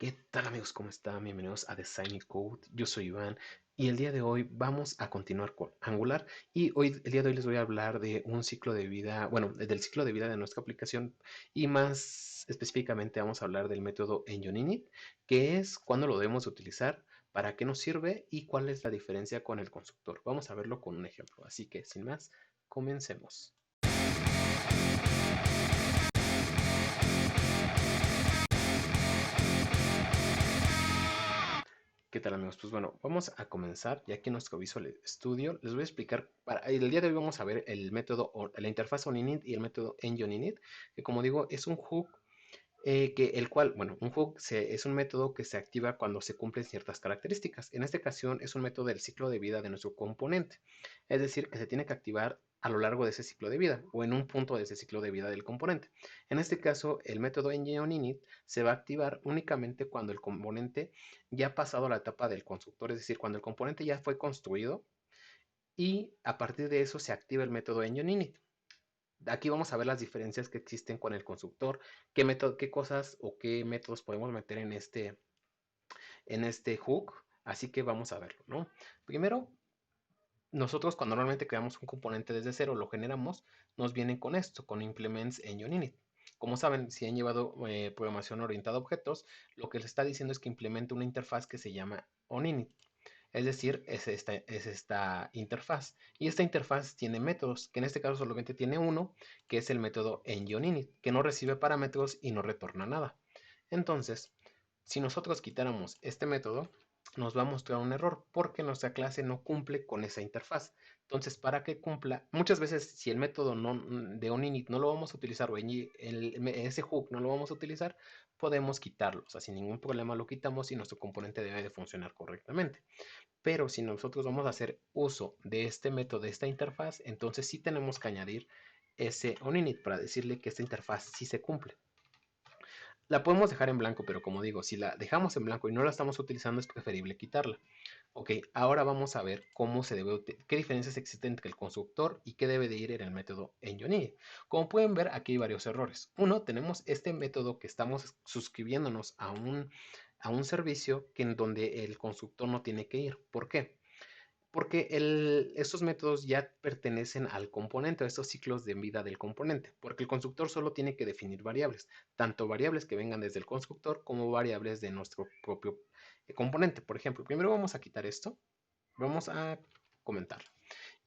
¿Qué tal amigos? ¿Cómo están? Bienvenidos a Design Code. Yo soy Iván y el día de hoy vamos a continuar con Angular y el día de hoy les voy a hablar de un ciclo de vida, bueno, del ciclo de vida de nuestra aplicación y más específicamente vamos a hablar del método EngineInit, que es cuándo lo debemos utilizar, para qué nos sirve y cuál es la diferencia con el constructor. Vamos a verlo con un ejemplo, así que sin más, comencemos. ¿Qué tal amigos? Pues bueno, vamos a comenzar ya que en nuestro Visual Studio les voy a explicar, el día de hoy vamos a ver el método, la interfaz OnInit y el método EngineInit, que como digo es un hook bueno, un hook es un método que se activa cuando se cumplen ciertas características. En esta ocasión es un método del ciclo de vida de nuestro componente. Es decir, que se tiene que activar a lo largo de ese ciclo de vida o en un punto de ese ciclo de vida del componente. En este caso, el método engineInit se va a activar únicamente cuando el componente ya ha pasado la etapa del constructor, es decir, cuando el componente ya fue construido y a partir de eso se activa el método engineInit. Aquí vamos a ver las diferencias que existen con el constructor, qué cosas o qué métodos podemos meter en este hook. Así que vamos a verlo, ¿no? Primero, nosotros cuando normalmente creamos un componente desde cero, lo generamos, nos vienen con esto, con implements en Unit. Como saben, si han llevado programación orientada a objetos, lo que les está diciendo es que implemente una interfaz que se llama onInit. Es decir, es esta interfaz. Y esta interfaz tiene métodos, que en este caso solamente tiene uno, que es el método engineInit, que no recibe parámetros y no retorna nada. Entonces, si nosotros quitáramos este método, nos va a mostrar un error porque nuestra clase no cumple con esa interfaz. Entonces, para que cumpla, muchas veces si el método de onInit no lo vamos a utilizar o ese hook no lo vamos a utilizar, podemos quitarlo. O sea, sin ningún problema lo quitamos y nuestro componente debe de funcionar correctamente. Pero si nosotros vamos a hacer uso de este método, de esta interfaz, entonces sí tenemos que añadir ese onInit para decirle que esta interfaz sí se cumple. La podemos dejar en blanco, pero como digo, si la dejamos en blanco y no la estamos utilizando, es preferible quitarla. Ok, ahora vamos a ver cómo se debe, qué diferencias existen entre el constructor y qué debe de ir en el método engineInit. Como pueden ver, aquí hay varios errores. Uno, tenemos este método que estamos suscribiéndonos a un servicio que en donde el constructor no tiene que ir. ¿Por qué? Porque estos métodos ya pertenecen al componente, a estos ciclos de vida del componente, porque el constructor solo tiene que definir variables, tanto variables que vengan desde el constructor como variables de nuestro propio componente. Por ejemplo, primero vamos a quitar esto, vamos a comentar.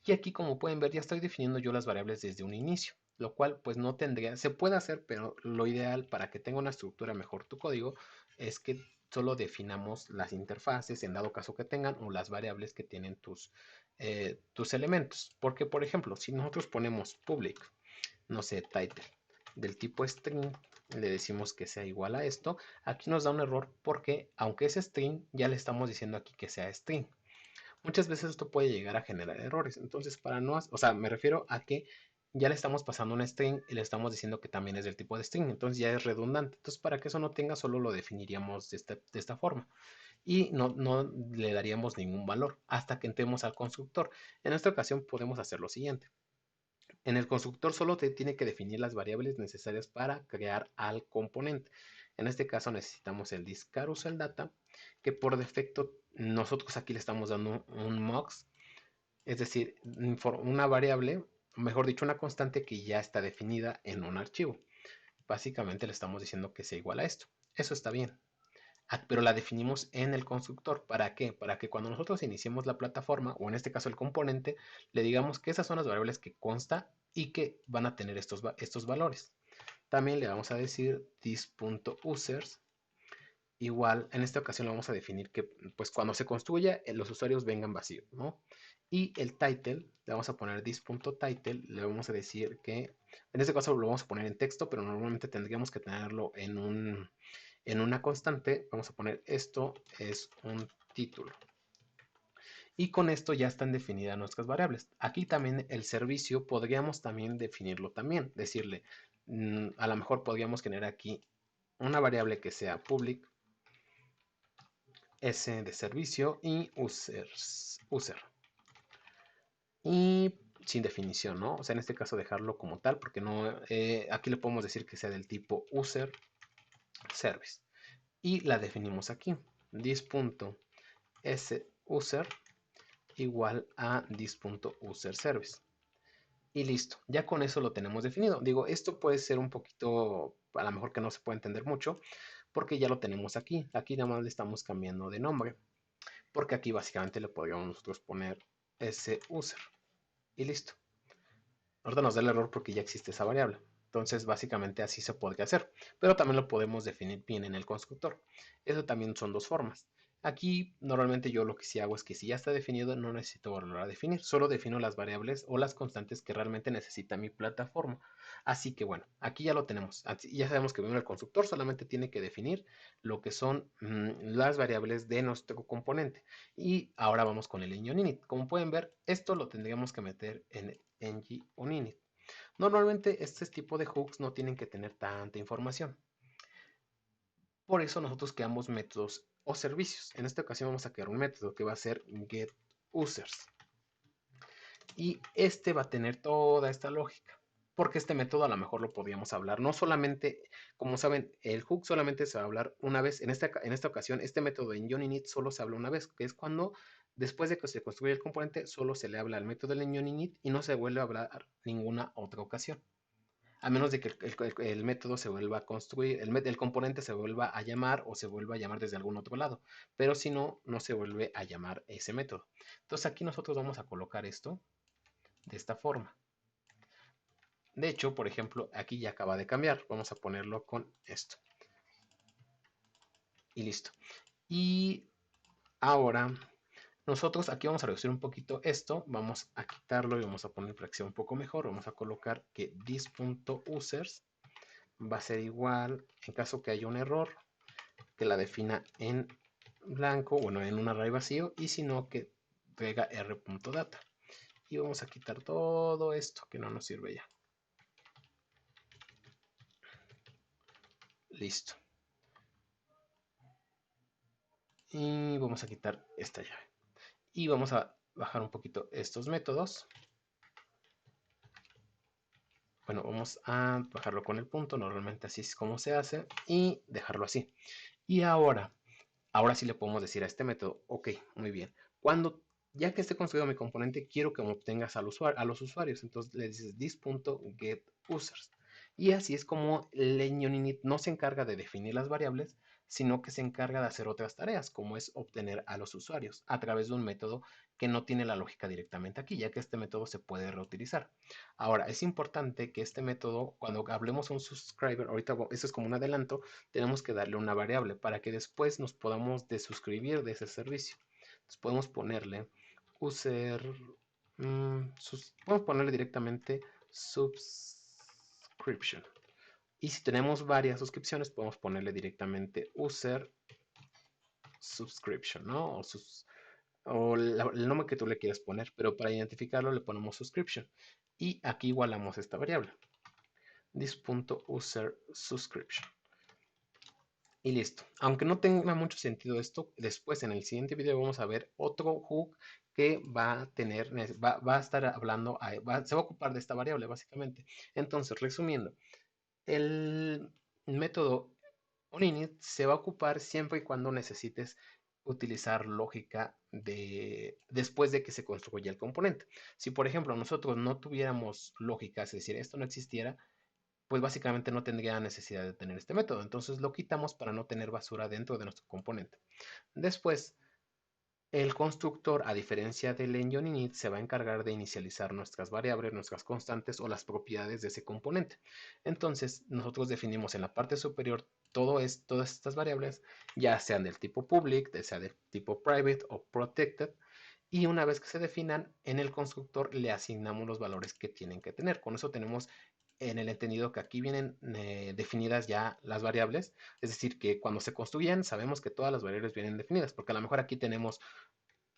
Y aquí, como pueden ver, ya estoy definiendo yo las variables desde un inicio, lo cual pues no tendría, se puede hacer, pero lo ideal para que tenga una estructura mejor tu código es que solo definamos las interfaces en dado caso que tengan o las variables que tienen tus elementos. Porque, por ejemplo, si nosotros ponemos public, no sé, title, del tipo string, le decimos que sea igual a esto, aquí nos da un error porque aunque es string, ya le estamos diciendo aquí que sea string. Muchas veces esto puede llegar a generar errores. Entonces, para no, o sea, me refiero a que ya le estamos pasando un string y le estamos diciendo que también es del tipo de string. Entonces ya es redundante. Entonces, para que eso no tenga, solo lo definiríamos de esta forma. Y no le daríamos ningún valor hasta que entremos al constructor. En esta ocasión podemos hacer lo siguiente. En el constructor solo te tiene que definir las variables necesarias para crear al componente. En este caso necesitamos el data, que por defecto nosotros aquí le estamos dando un mux, es decir, una variable, mejor dicho, una constante que ya está definida en un archivo. Básicamente le estamos diciendo que sea igual a esto. Eso está bien. Pero la definimos en el constructor. ¿Para qué? Para que cuando nosotros iniciemos la plataforma, o en este caso el componente, le digamos que esas son las variables que consta y que van a tener estos valores. También le vamos a decir this.users igual, en esta ocasión le vamos a definir que pues cuando se construya los usuarios vengan vacíos, ¿no? Y el title, le vamos a poner this.title, le vamos a decir que, en este caso lo vamos a poner en texto, pero normalmente tendríamos que tenerlo en una constante. Vamos a poner esto es un título. Y con esto ya están definidas nuestras variables. Aquí también el servicio podríamos también definirlo también, decirle, a lo mejor podríamos generar aquí una variable que sea public S de servicio y user. Y sin definición, ¿no? O sea, en este caso dejarlo como tal, porque no, aquí le podemos decir que sea del tipo user service. y la definimos aquí. This.suser igual a this.userService. Y listo, ya con eso lo tenemos definido. Digo, esto puede ser un poquito, a lo mejor que no se puede entender mucho, porque ya lo tenemos aquí. Aquí nada más le estamos cambiando de nombre, porque aquí básicamente le podríamos nosotros poner suser y listo. Ahorita nos da el error porque ya existe esa variable. Entonces, básicamente así se podría hacer. Pero también lo podemos definir bien en el constructor. Eso también son dos formas. Aquí, normalmente yo lo que sí hago es que si ya está definido, no necesito volver a definir. Solo defino las variables o las constantes que realmente necesita mi plataforma. Así que bueno, aquí ya lo tenemos. Ya sabemos que el constructor solamente tiene que definir lo que son las variables de nuestro componente. Y ahora vamos con el engine init. Como pueden ver, esto lo tendríamos que meter en ng init. Normalmente este tipo de hooks no tienen que tener tanta información. Por eso nosotros creamos métodos o servicios. En esta ocasión vamos a crear un método que va a ser getUsers. Y este va a tener toda esta lógica. Porque este método a lo mejor lo podríamos hablar. No solamente, como saben, el hook solamente se va a hablar una vez. En esta ocasión, este método en init solo se habla una vez, que es cuando después de que se construye el componente, solo se le habla al método del init y no se vuelve a hablar ninguna otra ocasión. A menos de que el método se vuelva a construir, el componente se vuelva a llamar o se vuelva a llamar desde algún otro lado. Pero si no, no se vuelve a llamar ese método. Entonces aquí nosotros vamos a colocar esto de esta forma. De hecho, por ejemplo, aquí ya acaba de cambiar. Vamos a ponerlo con esto. Y listo. Y ahora nosotros aquí vamos a reducir un poquito esto. Vamos a quitarlo y vamos a poner fracción un poco mejor. Vamos a colocar que this.users va a ser igual, en caso que haya un error, que la defina en blanco, bueno, en un array vacío, y si no, que traiga r.data. Y vamos a quitar todo esto que no nos sirve ya. Listo. Y vamos a quitar esta llave. Y vamos a bajar un poquito estos métodos. Bueno, vamos a bajarlo con el punto, normalmente así es como se hace, y dejarlo así. Y ahora sí le podemos decir a este método, ok, muy bien, ya que esté construido mi componente, quiero que me obtengas a los usuarios. Entonces le dices this.getUsers. Y así es como el init no se encarga de definir las variables, sino que se encarga de hacer otras tareas, como es obtener a los usuarios a través de un método que no tiene la lógica directamente aquí, ya que este método se puede reutilizar. Ahora, es importante que este método, cuando hablemos a un subscriber, ahorita eso es como un adelanto, tenemos que darle una variable para que después nos podamos desuscribir de ese servicio. Entonces podemos ponerle user, podemos ponerle directamente subscription. Y si tenemos varias suscripciones, podemos ponerle directamente user subscription, ¿no? El nombre que tú le quieras poner, pero para identificarlo le ponemos subscription. Y aquí igualamos esta variable, this.user subscription. Y listo. Aunque no tenga mucho sentido esto, después en el siguiente video vamos a ver otro hook que va a estar hablando, se va a ocupar de esta variable básicamente. Entonces, resumiendo, el método onInit se va a ocupar siempre y cuando necesites utilizar lógica después de que se construya el componente. Si por ejemplo nosotros no tuviéramos lógica, es decir, esto no existiera, pues básicamente no tendría necesidad de tener este método. Entonces lo quitamos para no tener basura dentro de nuestro componente. Después, el constructor, a diferencia del engineInit, se va a encargar de inicializar nuestras variables, nuestras constantes o las propiedades de ese componente. Entonces, nosotros definimos en la parte superior todas estas variables, ya sean del tipo public, ya sea del tipo private o protected. Y una vez que se definan, en el constructor le asignamos los valores que tienen que tener. Con eso tenemos en el entendido que aquí vienen definidas ya las variables, es decir, que cuando se construyen sabemos que todas las variables vienen definidas, porque a lo mejor aquí tenemos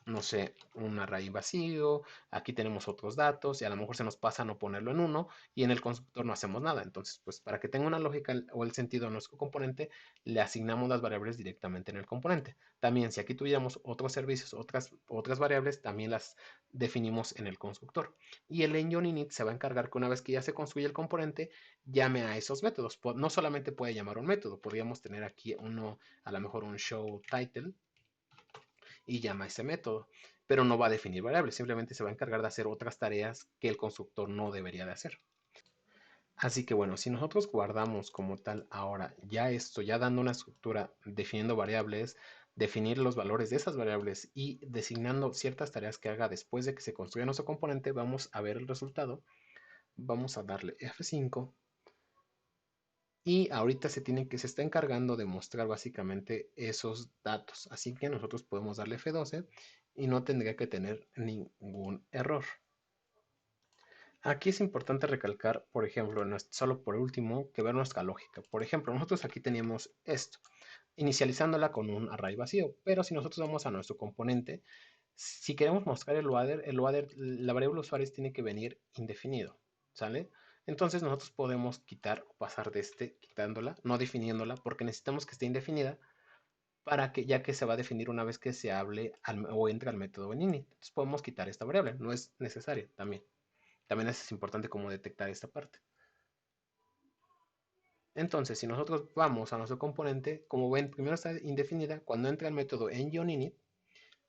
no sé, un array vacío, aquí tenemos otros datos y a lo mejor se nos pasa no ponerlo en uno y en el constructor no hacemos nada. Entonces, pues para que tenga una lógica o el sentido en nuestro componente, le asignamos las variables directamente en el componente. También, si aquí tuviéramos otros servicios, otras variables, también las definimos en el constructor. Y el engine init se va a encargar que una vez que ya se construye el componente, llame a esos métodos. No solamente puede llamar un método, podríamos tener aquí uno, a lo mejor un show title y llama a ese método, pero no va a definir variables, simplemente se va a encargar de hacer otras tareas que el constructor no debería de hacer. Así que bueno, si nosotros guardamos como tal ahora ya esto, ya dando una estructura, definiendo variables, definir los valores de esas variables y designando ciertas tareas que haga después de que se construya nuestro componente, vamos a ver el resultado. Vamos a darle F5 y ahorita se está encargando de mostrar básicamente esos datos. Así que nosotros podemos darle F12 y no tendría que tener ningún error. Aquí es importante recalcar, por ejemplo, solo por último, que ver nuestra lógica. Por ejemplo, nosotros aquí teníamos esto, inicializándola con un array vacío, pero si nosotros vamos a nuestro componente, si queremos mostrar la variable usuarios tiene que venir indefinido, ¿sale? Entonces nosotros podemos quitar o pasar de quitándola, no definiéndola, porque necesitamos que esté indefinida para que, ya que se va a definir una vez que se hable o entre al método en init. Entonces podemos quitar esta variable, no es necesario también. También es importante cómo detectar esta parte. Entonces, si nosotros vamos a nuestro componente, como ven, primero está indefinida. Cuando entra el método enGeoInit,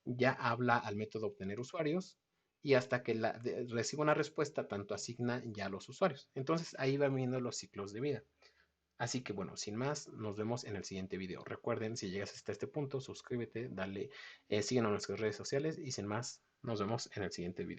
ya habla al método obtener usuarios y hasta que reciba una respuesta, tanto asigna ya a los usuarios. Entonces, ahí van viendo los ciclos de vida. Así que bueno, sin más, nos vemos en el siguiente video. Recuerden, si llegas hasta este punto, suscríbete, dale, síguenos en nuestras redes sociales y sin más, nos vemos en el siguiente video.